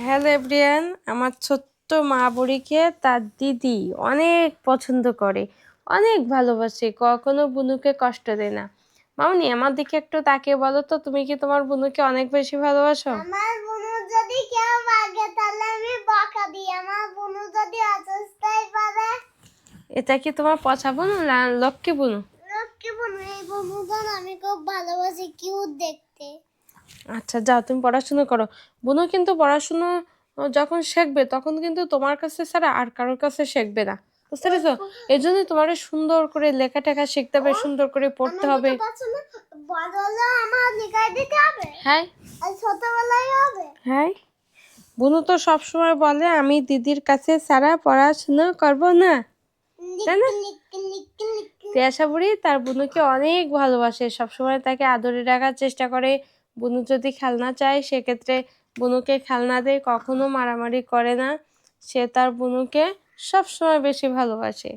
Hello everyone, আমার ছোট্ট মা বুড়িকে তার দিদি অনেক পছন্দ করে, অনেক ভালোবাসে, কখনো বুনুকে কষ্ট দেয় না। মামনি, আমার দিকে একটু তাকিয়ে বলো তো, তুমি কি তোমার বুনুকে অনেক বেশি ভালোবাসো? আমার বুনু যদি কেউ মাগে তাহলে আমি বকা দিই। আমার বুনু যদি অসুস্থই পড়ে। এটা কি তোমার পচা বুনু না লক্ষ্মী বুনু? লক্ষ্মী বুনু, এই বুনুজন আমি খুব ভালোবাসি, কিউট দেখতে। আচ্ছা যাও, তুমি পড়াশুনো করো। বুনু কিন্তু পড়াশুনো যখন শিখবে তখন কিন্তু তোমার কাছে ছাড়া আর কারোর কাছে শিখবে না, বুঝতে পেরেছো? এই জন্যই তোমার সুন্দর করে লেখা টেখা শিখতে হবে, সুন্দর করে পড়তে হবে। বড় হলে আমার লিখাই দিতে হবে। হ্যাঁ আর ছোটবেলায় হবে। হ্যাঁ, বুনু তো সবসময় বলে আমি দিদির কাছে ছাড়া পড়াশুনো করব না, তাই না? তিয়াশা বুড়ি তার বুনুকে অনেক ভালোবাসে, সবসময় তাকে আদরে রাখার চেষ্টা করে। বুনু যদি খেলনা চায় সেক্ষেত্রে বুনুকে খেলনা দেয়, কখনো মারামারি করে না। সে তার বুনুকে সবসময় বেশি ভালোবাসে।